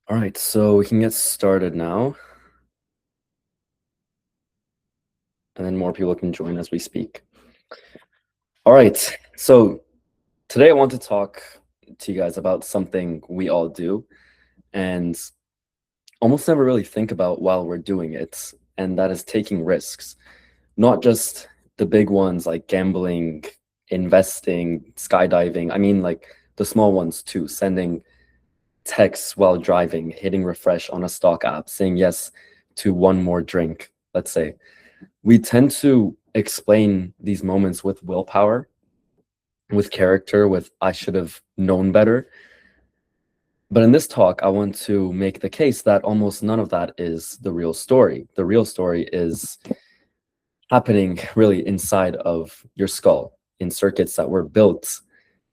All right, so we can get started now, and then more people can join as we speak. All right, so today I want to talk to you guys about something we all do and almost never really think about while we're doing it, and that is taking risks. Not just the big ones like gambling, investing, skydiving. I mean, like the small ones too, sending texts while driving, hitting refresh on a stock app, saying yes to one more drink, let's say. We tend to explain these moments with willpower, with character, with I should have known better. But in this talk, I want to make the case that almost none of that is the real story. The real story is happening really inside of your skull in circuits that were built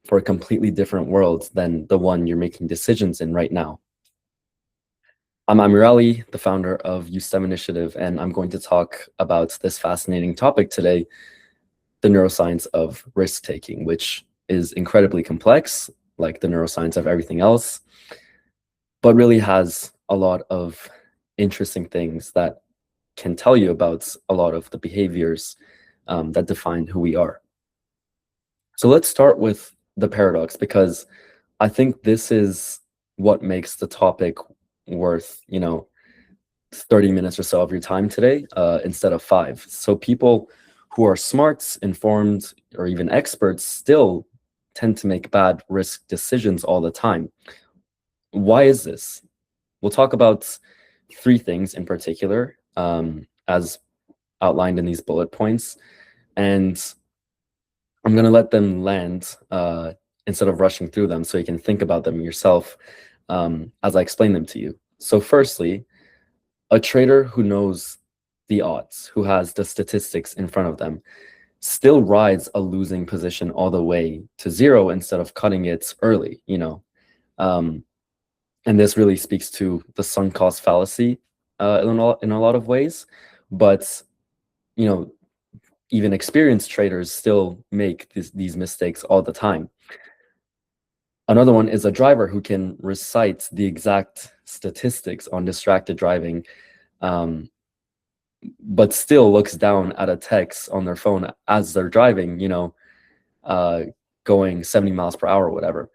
for a completely different world than the one you're making decisions in right now. I'm Amir Ali, the founder of U7 Initiative, and I'm going to talk about this fascinating topic today, the neuroscience of risk-taking, which is incredibly complex, like the neuroscience of everything else, but really has a lot of interesting things that can tell you about a lot of the behaviors that define who we are. So let's start with the paradox, because I think this is what makes the topic worth, 30 minutes or so of your time today instead of 5. So people who are smart, informed, or even experts still tend to make bad risk decisions all the time. Why is this? We'll talk about 3 things in particular, as outlined in these bullet points, and I'm going to let them land instead of rushing through them so you can think about them yourself as I explain them to you. So firstly, a trader who knows the odds, who has the statistics in front of them, still rides a losing position all the way to 0 instead of cutting it early. Um, and this really speaks to the sunk cost fallacy in a lot of ways. But, you know, even experienced traders still make these mistakes all the time. Another one is a driver who can recite the exact statistics on distracted driving, but still looks down at a text on their phone as they're driving, going 70 miles per hour or whatever.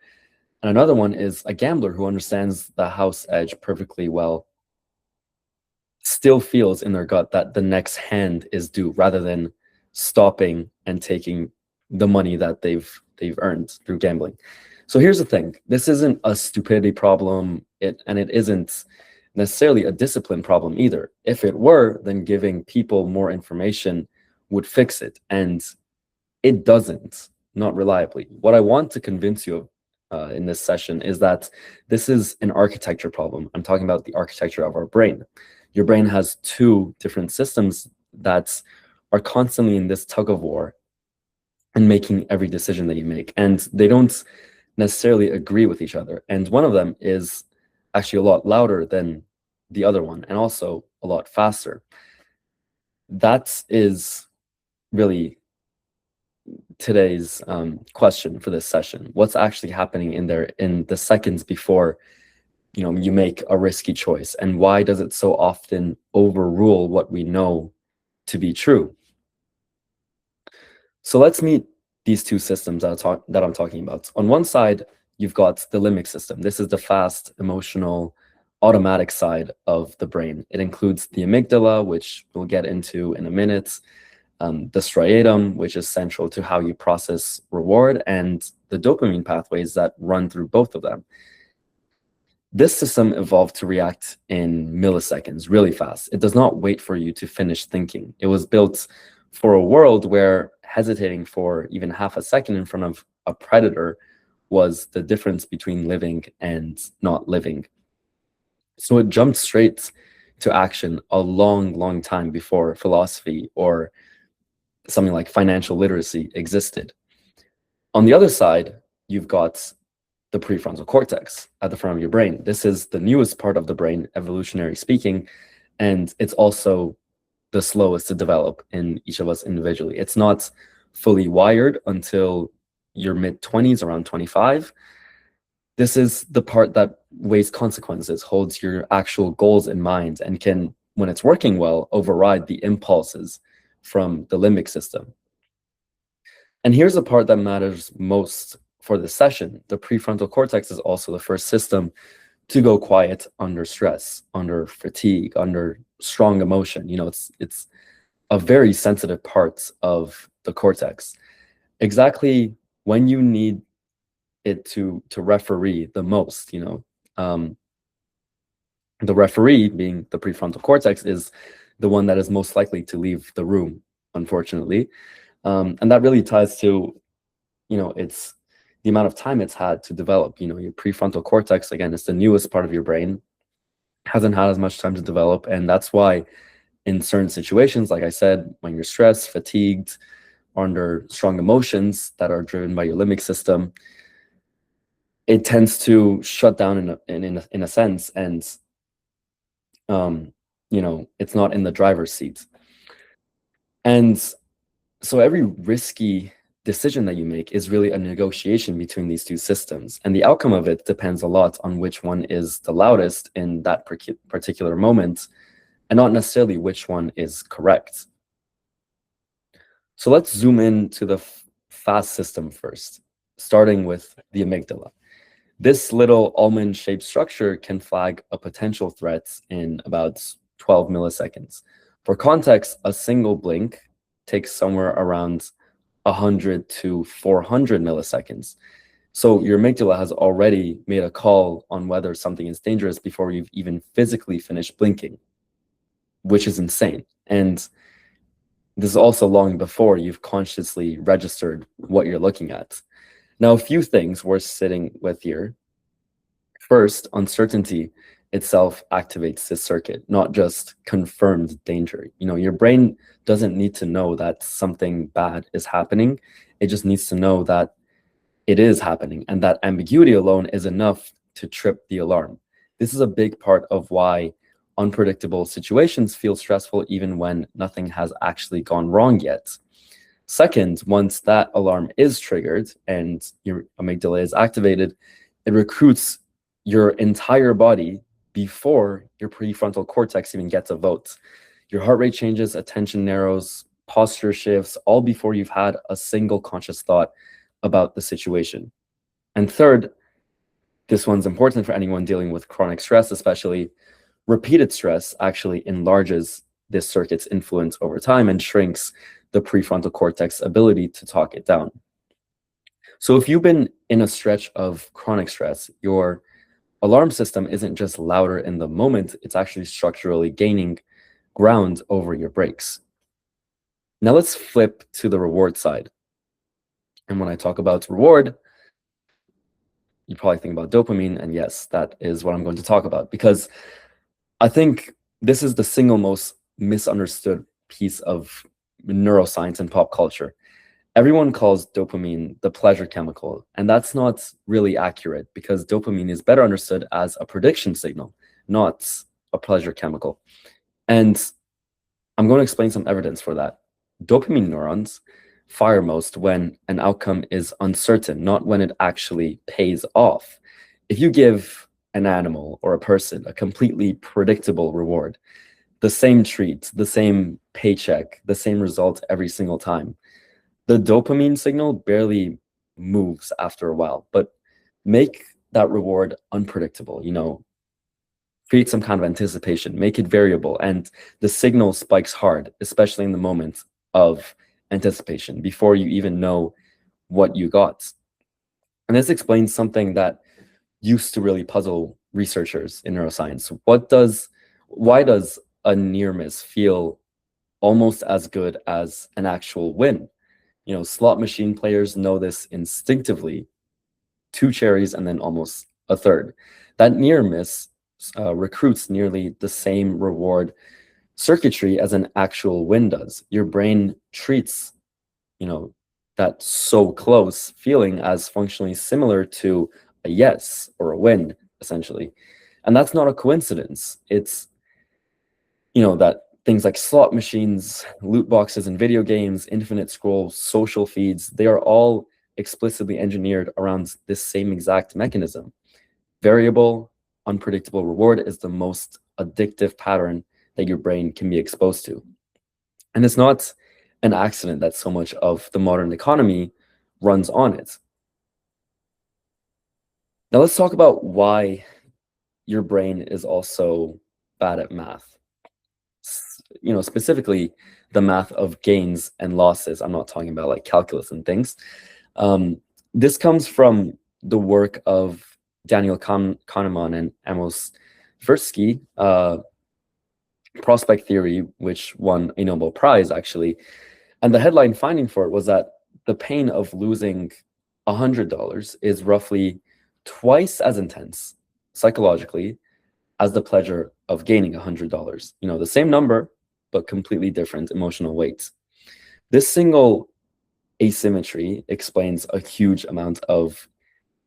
And another one is a gambler who understands the house edge perfectly well, still feels in their gut that the next hand is due rather than stopping and taking the money that they've earned through gambling. So here's the thing. This isn't a stupidity problem, and it isn't necessarily a discipline problem either. If it were, then giving people more information would fix it, and it doesn't, not reliably. What I want to convince you of in this session is that this is an architecture problem. I'm talking about the architecture of our brain. Your brain has 2 different systems that are constantly in this tug of war and making every decision that you make, and they don't necessarily agree with each other. And one of them is actually a lot louder than the other one, and also a lot faster. That is really today's question for this session. What's actually happening in there in the seconds before you make a risky choice, and why does it so often overrule what we know to be true? So let's meet these 2 systems that I'm talking about. On one side, you've got the limbic system. This is the fast, emotional, automatic side of the brain. It includes the amygdala, which we'll get into in a minute, the striatum, which is central to how you process reward, and the dopamine pathways that run through both of them. This system evolved to react in milliseconds, really fast. It does not wait for you to finish thinking. It was built for a world where hesitating for even half a second in front of a predator was the difference between living and not living. So it jumped straight to action a long, long time before philosophy or something like financial literacy existed. On the other side, you've got the prefrontal cortex at the front of your brain. This is the newest part of the brain, evolutionary speaking, and it's also the slowest to develop in each of us individually. It's not fully wired until your mid-20s, around 25. This is the part that weighs consequences, holds your actual goals in mind, and can, when it's working well, override the impulses from the limbic system. And here's the part that matters most for this session. The prefrontal cortex is also the first system to go quiet under stress, under fatigue, under strong emotion. It's a very sensitive part of the cortex. Exactly when you need it to referee the most, the referee, being the prefrontal cortex, is the one that is most likely to leave the room, unfortunately. And that really ties to, it's the amount of time it's had to develop. Your prefrontal cortex, again, is the newest part of your brain, hasn't had as much time to develop. And that's why in certain situations, like I said, when you're stressed, fatigued, or under strong emotions that are driven by your limbic system, it tends to shut down in a sense, and it's not in the driver's seat. And so every risky decision that you make is really a negotiation between these two systems, and the outcome of it depends a lot on which one is the loudest in that particular moment, and not necessarily which one is correct. So let's zoom in to the fast system first, starting with the amygdala. This little almond-shaped structure can flag a potential threat in about 12 milliseconds. For context, a single blink takes somewhere around 100 to 400 milliseconds. So your amygdala has already made a call on whether something is dangerous before you've even physically finished blinking, which is insane. And this is also long before you've consciously registered what you're looking at. Now, a few things worth sitting with here. First, uncertainty itself activates this circuit, not just confirmed danger. Your brain doesn't need to know that something bad is happening. It just needs to know that it is happening, and that ambiguity alone is enough to trip the alarm. This is a big part of why unpredictable situations feel stressful even when nothing has actually gone wrong yet. Second, once that alarm is triggered and your amygdala is activated, it recruits your entire body before your prefrontal cortex even gets a vote. Your heart rate changes, attention narrows, posture shifts, all before you've had a single conscious thought about the situation. And third, this one's important for anyone dealing with chronic stress, especially repeated stress actually enlarges this circuit's influence over time and shrinks the prefrontal cortex ability to talk it down. So if you've been in a stretch of chronic stress, your alarm system isn't just louder in the moment, it's actually structurally gaining ground over your brakes. Now let's flip to the reward side. And when I talk about reward, you probably think about dopamine, and yes, that is what I'm going to talk about, because I think this is the single most misunderstood piece of neuroscience and pop culture. Everyone calls dopamine the pleasure chemical, and that's not really accurate, because dopamine is better understood as a prediction signal, not a pleasure chemical. And I'm going to explain some evidence for that. Dopamine neurons fire most when an outcome is uncertain, not when it actually pays off. If you give an animal or a person a completely predictable reward, the same treat, the same paycheck, the same result every single time, the dopamine signal barely moves after a while. But make that reward unpredictable, create some kind of anticipation, make it variable, and the signal spikes hard, especially in the moment of anticipation, before you even know what you got. And this explains something that used to really puzzle researchers in neuroscience. Why does a near miss feel almost as good as an actual win? Slot machine players know this instinctively. 2 cherries and then almost a third. That near miss recruits nearly the same reward circuitry as an actual win does. Your brain treats, that so close feeling as functionally similar to a yes or a win, essentially. And that's not a coincidence. It's, that things like slot machines, loot boxes in video games, infinite scrolls, social feeds, they are all explicitly engineered around this same exact mechanism. Variable, unpredictable reward is the most addictive pattern that your brain can be exposed to. And it's not an accident that so much of the modern economy runs on it. Now let's talk about why your brain is also bad at math. Specifically the math of gains and losses. I'm not talking about like calculus and things. This comes from the work of Daniel Kahneman and Amos Tversky, prospect theory, which won a Nobel Prize actually. And the headline finding for it was that the pain of losing $100 is roughly twice as intense psychologically as the pleasure of gaining $100. The same number, but completely different emotional weights. This single asymmetry explains a huge amount of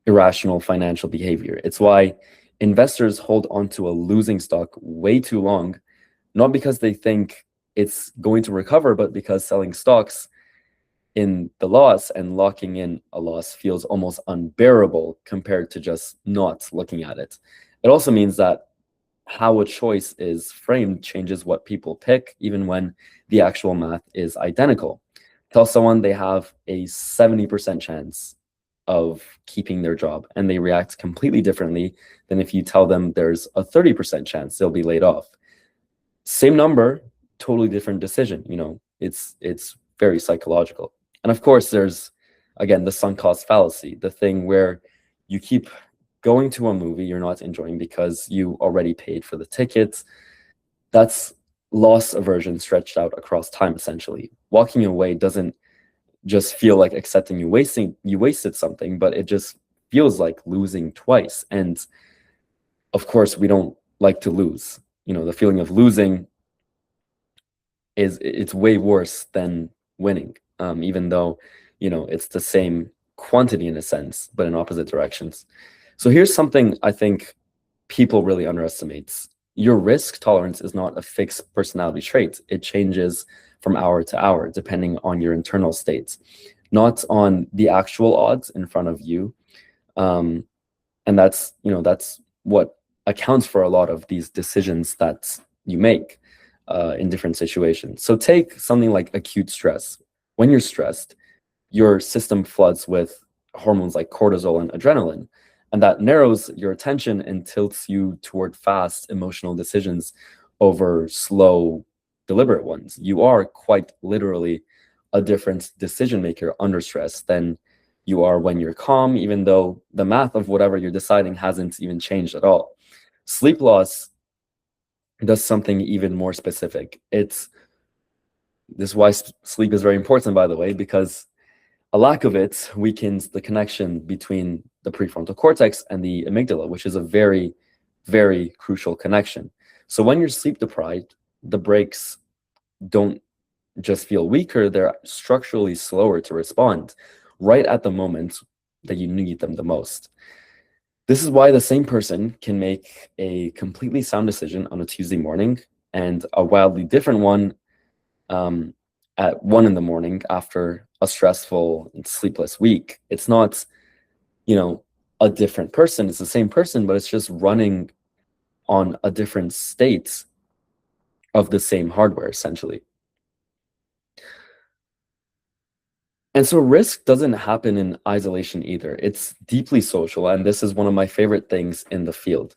irrational financial behavior. It's why investors hold onto a losing stock way too long, not because they think it's going to recover, but because selling stocks in the loss and locking in a loss feels almost unbearable compared to just not looking at it. It also means that how a choice is framed changes what people pick, even when the actual math is identical. Tell someone they have a 70% chance of keeping their job, and they react completely differently than if you tell them there's a 30% chance they'll be laid off. Same number, totally different decision. It's very psychological. And of course, there's, again, the sunk cost fallacy, the thing where you keep going to a movie you're not enjoying because you already paid for the tickets. That's loss aversion stretched out across time, essentially. Walking away doesn't just feel like accepting you wasted something, but it just feels like losing twice. And of course, we don't like to lose. The feeling of losing it's way worse than winning, even though it's the same quantity in a sense, but in opposite directions. So here's something I think people really underestimate. Your risk tolerance is not a fixed personality trait. It changes from hour to hour, depending on your internal states, not on the actual odds in front of you. And that's what accounts for a lot of these decisions that you make in different situations. So take something like acute stress. When you're stressed, your system floods with hormones like cortisol and adrenaline, and that narrows your attention and tilts you toward fast emotional decisions over slow, deliberate ones. You are quite literally a different decision maker under stress than you are when you're calm, even though the math of whatever you're deciding hasn't even changed at all. Sleep loss does something even more specific. This is why sleep is very important, by the way, because a lack of it weakens the connection between the prefrontal cortex and the amygdala, which is a very, very crucial connection. So when you're sleep deprived, the brakes don't just feel weaker, they're structurally slower to respond right at the moment that you need them the most. This is why the same person can make a completely sound decision on a Tuesday morning and a wildly different one at 1 in the morning after a stressful and sleepless week. It's not, a different person. It's the same person, but it's just running on a different state of the same hardware, essentially. And so risk doesn't happen in isolation either. It's deeply social, and this is one of my favorite things in the field.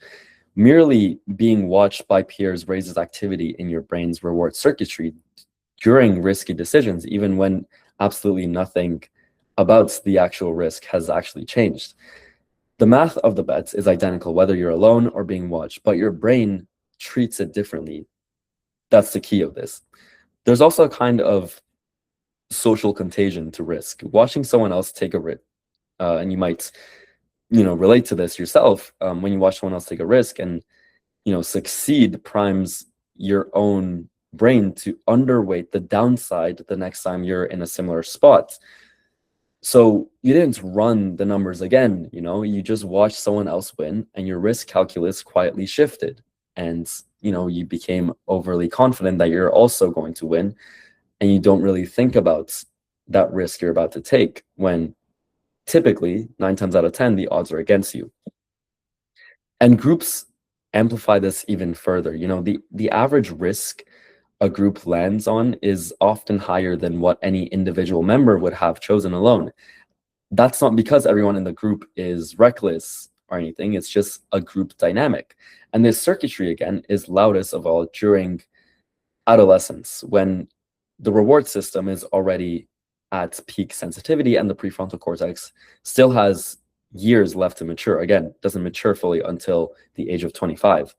Merely being watched by peers raises activity in your brain's reward circuitry during risky decisions, even when absolutely nothing about the actual risk has actually changed. The math of the bets is identical whether you're alone or being watched, but your brain treats it differently. That's the key of this. There's also a kind of social contagion to risk. Watching someone else take a risk, and you might, relate to this yourself. When you watch someone else take a risk and succeed, primes your own brain to underweight the downside the next time you're in a similar spot. So you didn't run the numbers again, you just watched someone else win, and your risk calculus quietly shifted, and you became overly confident that you're also going to win, and you don't really think about that risk you're about to take when typically 9 times out of 10 the odds are against you. And groups amplify this even further. The average risk a group lands on is often higher than what any individual member would have chosen alone. That's not because everyone in the group is reckless or anything, it's just a group dynamic. And this circuitry, again, is loudest of all during adolescence, when the reward system is already at peak sensitivity and the prefrontal cortex still has years left to mature. Again, doesn't mature fully until the age of 25.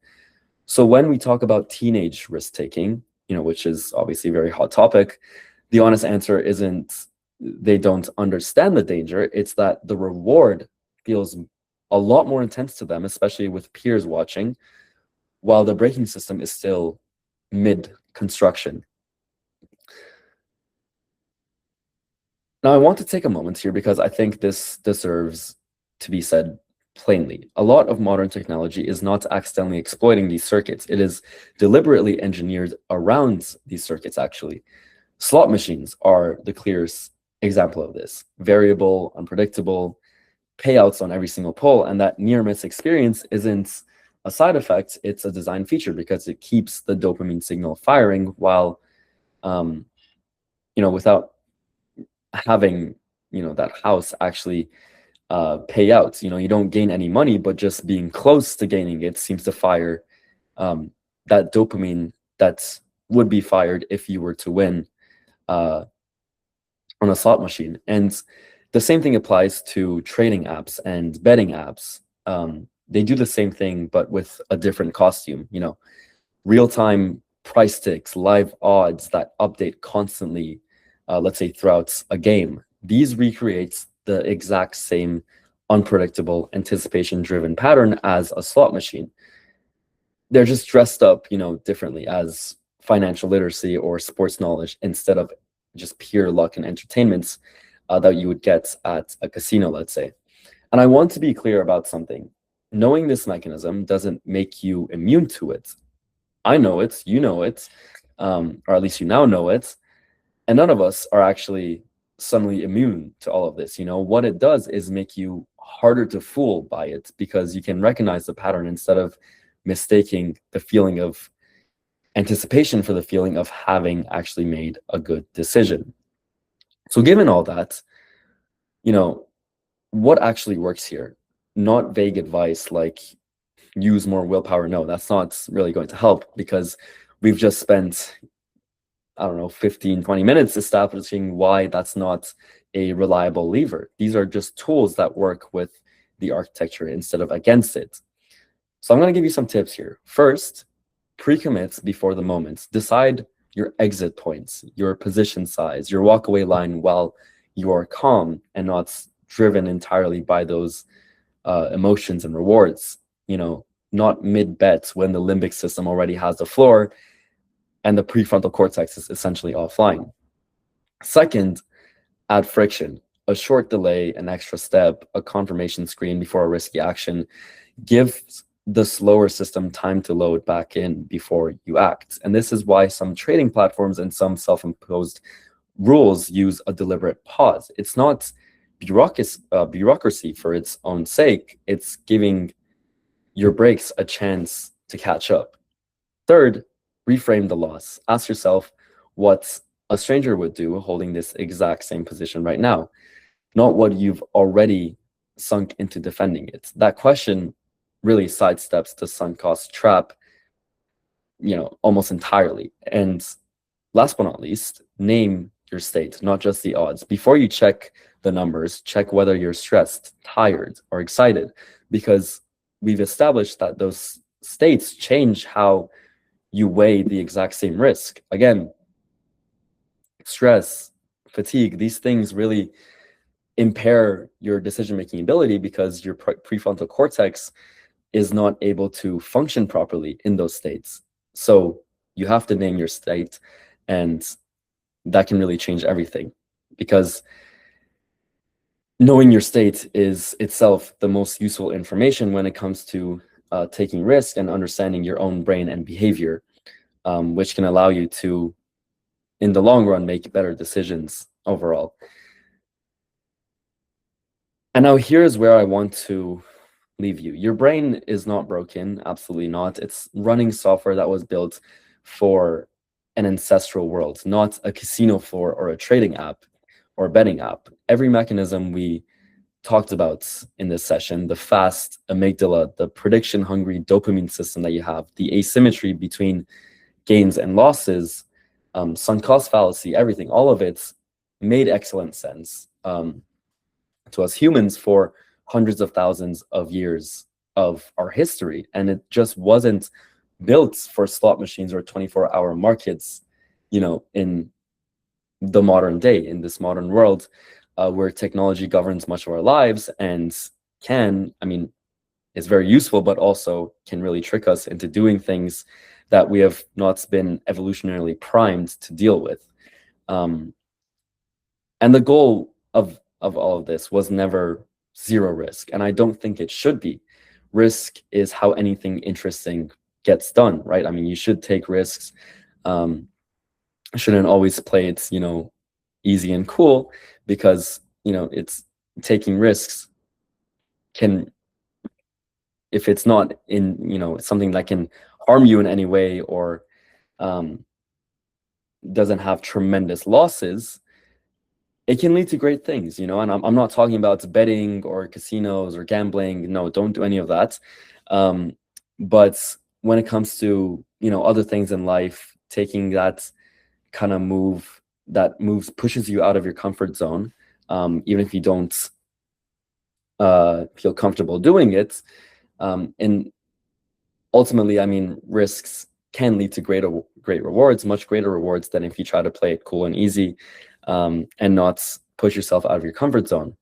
So when we talk about teenage risk taking, which is obviously a very hot topic, the honest answer isn't they don't understand the danger. It's that the reward feels a lot more intense to them, especially with peers watching, while the braking system is still mid construction. Now, I want to take a moment here because I think this deserves to be said plainly. A lot of modern technology is not accidentally exploiting these circuits. It is deliberately engineered around these circuits, actually. Slot machines are the clearest example of this. Variable, unpredictable, payouts on every single pull, and that near-miss experience isn't a side effect, it's a design feature because it keeps the dopamine signal firing while, without having, that house actually pay out. You don't gain any money, but just being close to gaining it seems to fire that dopamine that would be fired if you were to win on a slot machine. And the same thing applies to trading apps and betting apps. They do the same thing, but with a different costume. Real-time price ticks, live odds that update constantly, let's say throughout a game. These recreates the exact same unpredictable, anticipation-driven pattern as a slot machine. They're just dressed up, differently as financial literacy or sports knowledge instead of just pure luck and entertainments that you would get at a casino, let's say. And I want to be clear about something. Knowing this mechanism doesn't make you immune to it. I know it, you know it, or at least you now know it, and none of us are actually suddenly immune to all of this. What it does is make you harder to fool by it because you can recognize the pattern instead of mistaking the feeling of anticipation for the feeling of having actually made a good decision. So given all that, what actually works here? Not vague advice like use more willpower. No, that's not really going to help because we've just spent, I don't know, 15, 20 minutes establishing why that's not a reliable lever. These are just tools that work with the architecture instead of against it. So I'm going to give you some tips here. First, pre-commit before the moment. Decide your exit points, your position size, your walkaway line while you are calm and not driven entirely by those emotions and rewards. Not mid-bet when the limbic system already has the floor and the prefrontal cortex is essentially offline. Second, add friction, a short delay, an extra step, a confirmation screen before a risky action gives the slower system time to load back in before you act. And this is why some trading platforms and some self-imposed rules use a deliberate pause. It's not bureaucracy for its own sake. It's giving your brakes a chance to catch up. Third, reframe the loss. Ask yourself what a stranger would do holding this exact same position right now, not what you've already sunk into defending it. That question really sidesteps the sunk cost trap, almost entirely. And last but not least, name your state, not just the odds. Before you check the numbers, check whether you're stressed, tired, or excited, because we've established that those states change how you weigh the exact same risk. Again, stress, fatigue, these things really impair your decision-making ability because your prefrontal cortex is not able to function properly in those states. So you have to name your state, and that can really change everything because knowing your state is itself the most useful information when it comes to taking risk and understanding your own brain and behavior, which can allow you to, in the long run, make better decisions overall. And now here's where I want to leave you. Your brain is not broken, absolutely not. It's running software that was built for an ancestral world, not a casino floor or a trading app or a betting app. Every mechanism we talked about in this session, the fast amygdala, the prediction hungry dopamine system that you have, the asymmetry between gains and losses, sunk cost fallacy, everything, all of it made excellent sense to us humans for hundreds of thousands of years of our history. And it just wasn't built for slot machines or 24-hour markets, in the modern day, in this modern world, where technology governs much of our lives and is very useful, but also can really trick us into doing things that we have not been evolutionarily primed to deal with. And the goal of all of this was never zero risk, and I don't think it should be. Risk is how anything interesting gets done, right? I mean, you should take risks. Shouldn't always play it, easy and cool, because it's taking risks can, if it's not in something that can harm you in any way or doesn't have tremendous losses, it can lead to great things, and I'm not talking about betting or casinos or gambling. No, don't do any of that. But when it comes to other things in life, taking that kind of pushes you out of your comfort zone, even if you don't feel comfortable doing it. And ultimately, risks can lead to great rewards, much greater rewards than if you try to play it cool and easy, and not push yourself out of your comfort zone.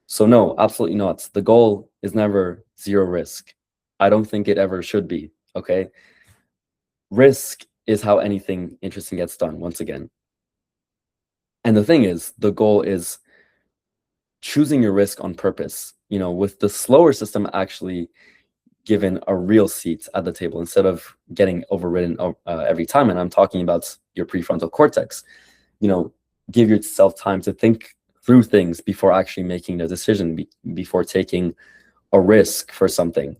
So no, absolutely not. The goal is never zero risk. I don't think it ever should be, okay? Risk is how anything interesting gets done, once again. And the thing is, the goal is choosing your risk on purpose, with the slower system actually given a real seat at the table instead of getting overridden every time. And I'm talking about your prefrontal cortex. Give yourself time to think through things before actually making a decision, before taking a risk for something,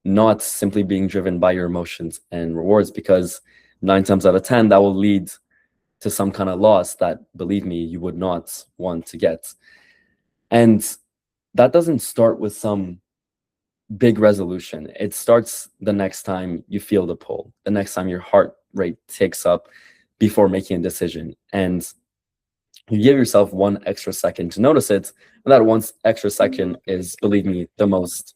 not simply being driven by your emotions and rewards, because 9 times out of 10, that will lead to some kind of loss that, believe me, you would not want to get. And that doesn't start with some big resolution. It starts the next time you feel the pull, the next time your heart rate ticks up before making a decision. And you give yourself 1 extra second to notice it. And that 1 extra second is, believe me, the most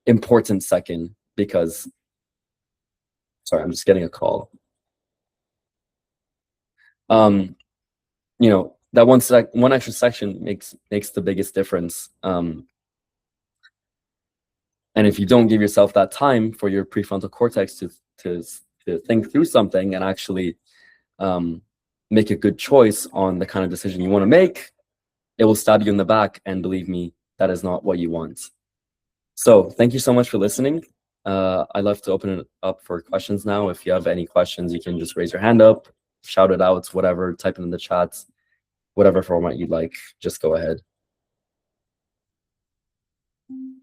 important second, because, sorry, I'm just getting a call. That 1 extra section makes the biggest difference. And if you don't give yourself that time for your prefrontal cortex to think through something and actually make a good choice on the kind of decision you want to make, it will stab you in the back. And believe me, that is not what you want. So thank you so much for listening. I'd love to open it up for questions now. If you have any questions, you can just raise your hand up, shout it out, whatever, type it in the chat, whatever format you'd like, just go ahead.